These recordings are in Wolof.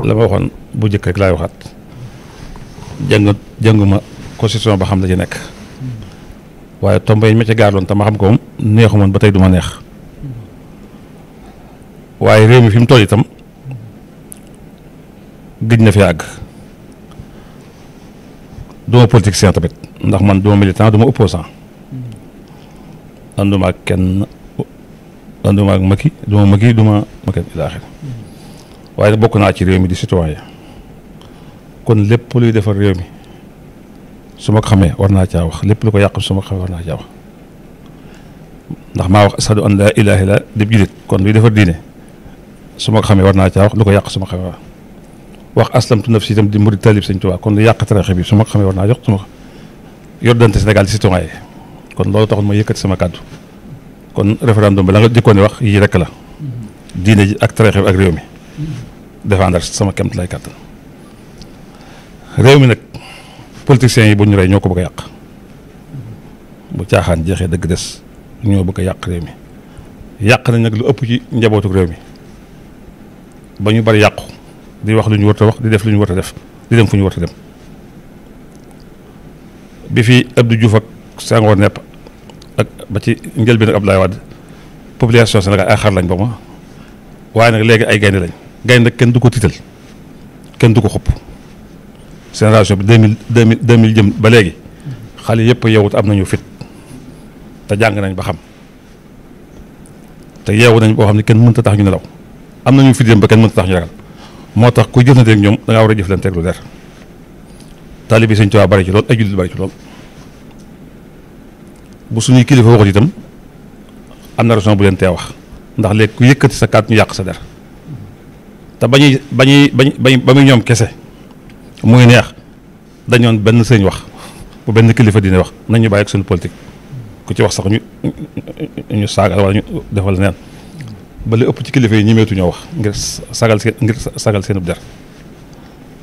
la ma waxoon bu njëkk rek laay waxaat jànguma constitution ba xam la ci nekk waaye tomba yi ma ca gaarloon te ma xam ko moom neexu moon ba tey du ma neex waaye réew mi fi mu toll itam gëj na fi àgg duma politicien tamit ndax man duma militant duma opposant ànduma ak kenn ànduma ak Macky duma Macky duma Macky ilaaxir waaye bokk naa ci réew mi di citoyen kon lépp luy defar réew mi su ma ko xamee war naa caa wax lépp lu ko yàq su ma ko xamee war naa caa wax ndax maa wax ashadu an laa ilaaha illa di julit kon luy defar diine su ma ko xamee war naa caa wax lu ko yàq su ma xamee wax aslamtu nafsi itam di murid talib Sëñ Tuubaa kon lu yàq tariixa bi su ma ko xamee war naa jox su ma yor dante Sénégal di citoyen kon loolu taxul ma yëkkati sama kàddu kon référendum bi la nga jëkkoon wax yii rek la diine ji ak tariixa bi ak réew mi défendre sama kemt lay kàttan réew mi nag politiciens yi bu ñu rey ñoo ko bëgg a yàq bu caaxaan jeexee dëgg des ñoo bëgg a yàq réew mi yàq nañ nag lu ëpp ci njabootu réew mi ba ñu bari yàqu di wax lu ñu war a wax di def lu ñu war a def di dem fu ñu war a dem bi fi Abdou Diouf ak Senghor nepp ak ba ci njëlbéen ak Abdoulaye Wade population Sénégal ay xar lañ ba ma waaye nag léegi ay gaynde lañ gaynde nag kenn du ko tiital kenn du ko xupp génération bi 2000 jëm ba léegi xale yëpp yeewut am nañu fit te jàng nañ ba xam te yeewu nañ boo xam ne kenn mënta tax ñu nelaw am nañu fit jëm ba kenn mënta tax ñu ragal moo tax kuy jëflanteeg ñoom da ngaa war a jëflanteeg lu der taalibe Sëñ Tuubaa bari ci lool ay jullit bari ci lool bu suñuy kilifa waxut itam am na raison bu leen tee wax ndax léegi ku yëkkati sa kàddu ñu yàq sa der te ba muy ñoom kese muy neex dañoon benn sëñ wax bu benn kilifa dina wax nañu bàyyi ak suñu politique ku ci wax sax ñu saagal wala ñu defal neen ba li ëpp ci kilifa yi ñimeetu ñoo wax ngir sagal seen der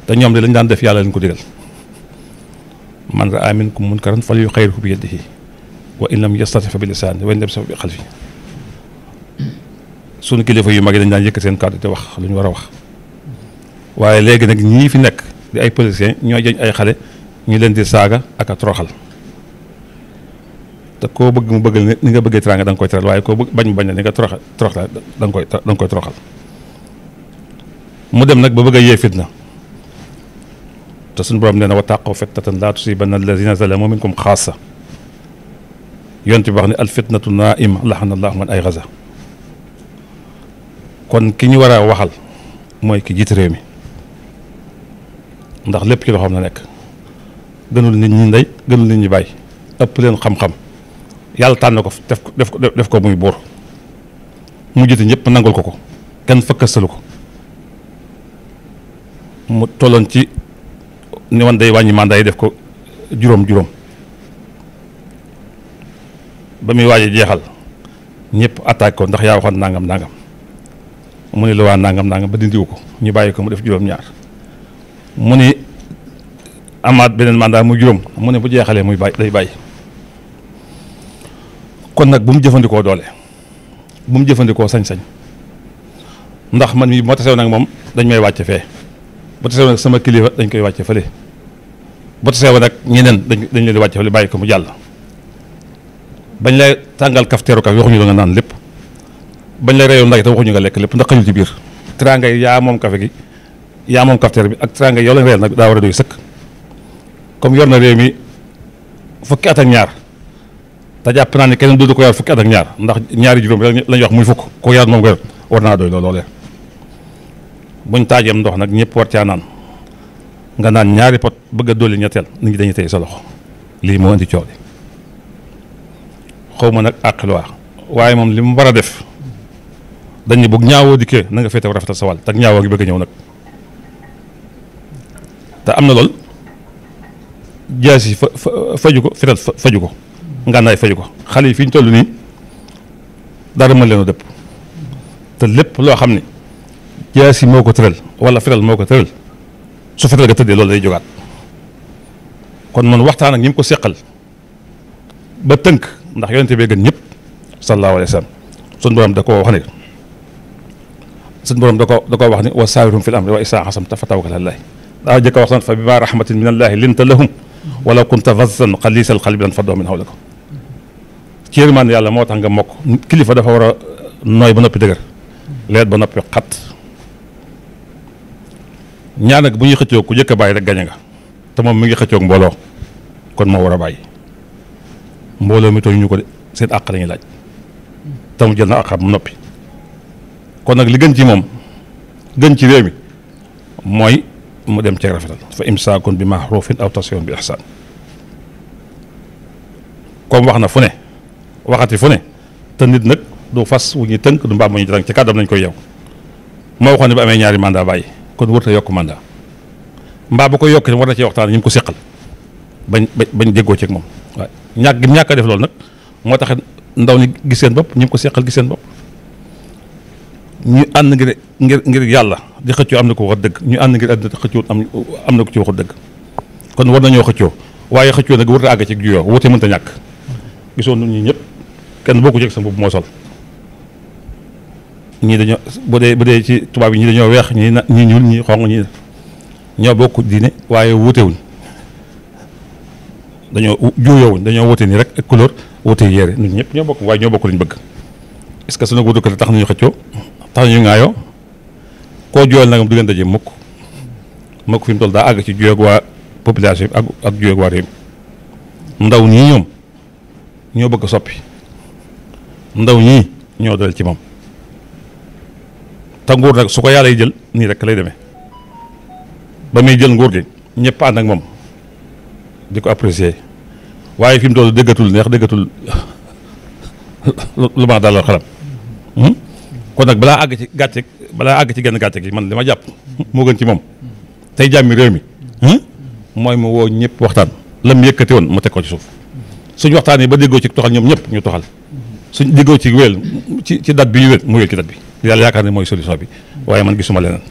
te ñoom de lañ daan def yàlla lañ ko digal man raa minkum munkaran falyughayyirhu bi yadihi wa in lam yastati' fa bi lisaanihi wa in lam yastati' fa bi qalbihi sunu kilifa yu mag yi dañ daan yëkkat seen kàddu te wax lu ñu war a wax waaye léegi nag ñii fi nekk di ay politiciens ñoo jëñ ay xale ñu leen di saaga ak a toroxal te koo bëgg mu bëggal ni nga bëggee teraanga da nga koy teral waaye koo bëgg bañ mu bañ la ni nga toroxal da nga koy toroxal mu dem nag ba bëgg a yee fitna te suñu borom nee na wattaqu fitnatan laa tusiibanna allazina zalamu minkum xaassa yonent bi wax ne al fitnatu naa'ima laxana allahu man ay gaza kon ki ñu war a waxal mooy ki jiite réew mi ndax lépp ci loxoom na nekk gënul nit ñi ndey gënul nit ñi bàyyi ëpp leen xam-xam yàlla tànn ko def ko muy buur mu jiite ñëpp nangul ko kenn fëkkastalu ko mu tolloon ci ni wan day wàññi mandat yi def ko juróom ba muy waaj a jeexal ñëpp attaque ko ndax yaa waxoon nangam mu ne la waa nangam ba dindiwu ko ñu bàyyi ko mu def juróom-ñaar mu ni amaat beneen mandat muy juróom mu ne bu jeexalee muy day bàyyi kon nag bu mu jëfandikoo doole bu mu jëfandikoo sañ-sañ ndax man mii moo tasew nag moom dañ may wàcce fee bu tasew nag sama kilifa dañ koy wàcce fële bu tasew nag ñeneen dañ leen di wàcce fële bàyyi ko mu jàll bañ lay tàngal kafteeru kaf waxuñu la nga naan lépp bañ lay reyoon ndax te waxuñu nga lekk lépp ndax xajul ci biir teraanga yi yaa moom kafe gi yaa moom kafteer bi ak teraanga yi yow lañ reyal nag daa war a doy sëkk comme yor na réew mi fukki at ak ñaar te jàpp naa ne keneen dootu ko yor fukki at ak ñaar ndax ñaari juróom la ñuy wax muy fukk ko yar moom ko yor war naa doy loolee buñ taajeem ndox nag ñëpp war caa naan nga naan ñaari pot bëgg a dolli ñetteel nit ñi dañuy tey sa loxo lii moo indi coow li xaw ma nag àqilwaa waaye moom li mu war a def dañ ne bëgg ñaawoo dikkee na nga féete rafetal sa wàll te ñaawoo gi bëgg a ñëw nag te am na lool jaas yi faju ko fital faju ko ngànnaay faju ko xale yi fi ñu toll nii dara mën leen a dëpp te lépp loo xam ne jaas yi moo ko tëral wala fital moo ko tëral su fital ga tëddee loolu day jógaat kon man waxtaan ak ñi mu ko seqal ba tënk ndax yonente bee gën ñëpp sallallahu alayhi wa sallam sun borom da koo wax ne suñ borom da ko wax ni wa saawirhum fil amri wa izaa azamta fa tawakkal ala llaah daa jëkk a wax sant fa bimaa rahmatin min allaahi linta lahum walaw kunta fazzan ghaliizal qalbi lanfaddu min hawlika ci yërmande yàlla moo tax nga mokk kilifa dafa war a nooy ba noppi dëgër leet ba noppi xat ñaar nag bu ñuy xëccoo ku jëkk a bàyyi rek gañe nga te moom mi ngi xëccoog mbooloo kon moo war a bàyyi mbooloo mi tooñ ñu ko de seen àq la ñuy laaj te mu jël na àqam mu noppi kon nag li gën ci moom gën ci réew mi mooy mu dem ci rafetal fa imsaakun bi ma'ruufin aw tasrihun bi ihsaan comme wax na fu ne waxati fu ne te nit nag du fas wu ñuy tënk du mbaam mu ñu tënk ci kàddam lañ koy yew moo waxoon ne ba amee ñaari mandat bàyyi kon wërta yokk mandat mbaa bu ko yokk war na ci waxtaan ñi mu ko seqal bañ déggoo ci ak moom waaye ñàkk a def loolu nag moo tax ndaw ñi gis seen bopp ñi mu ko seqal gis seen bopp ñu ànd ngir yàlla di xëccoo am na ko wax dëgg ñu ànd ngir àddina xëccoo am na ko ci waxu dëgg kon war nañoo xëccoo waaye xëccoo nag warut a àgg ci juyoo wute mënta ñàkk gisoon ñun ñi ñëpp kenn boo ko jeg sa mbubb moo sol ñii dañoo bu dee ci tubaab yi ñii dañoo weex ñii ñuul ñii xonq ñii ñoo bokk diine waaye wutewuñ dañoo juyoowuñ dañoo wute nii rek ak couleur wute yére ñun ñëpp ñoo bokk waaye ñoo bokk liñ bëgg est-ce que sunu wutu ko tax nañu xëccoo tax nañu ŋaayoo koo jooyal nag du ngeen daje mukk fi mu toll daa àgg ci juyoog waa population bi ak juyoog waa réew mi ndaw ñii ñoom ñoo bëgg soppi ndaw ñii ñoo dal ci moom te nguur nag su ko yàlla yi jël nii rek lay demee ba muy jël nguur gi ñëpp ànd ak moom di ko apprécier waaye fi mu toll déggatul neex déggatul lu ma dalal xelam kon nag balaa àgg ci genn gàcce gi man li ma jàpp moo gën ci moom tey jàmmi réew mi mooy mu woo ñëpp waxtaan lam yëkkati woon mu teg ko ci suuf suñ waxtaan yi ba déggoo ci toxal ñoom ñëpp ñu toxal suñ déggoo ci wéel ci date bi ñu wéel mu wéel ci date bi yàlla yaakaar ne mooy solution bi waaye man gisuma leneen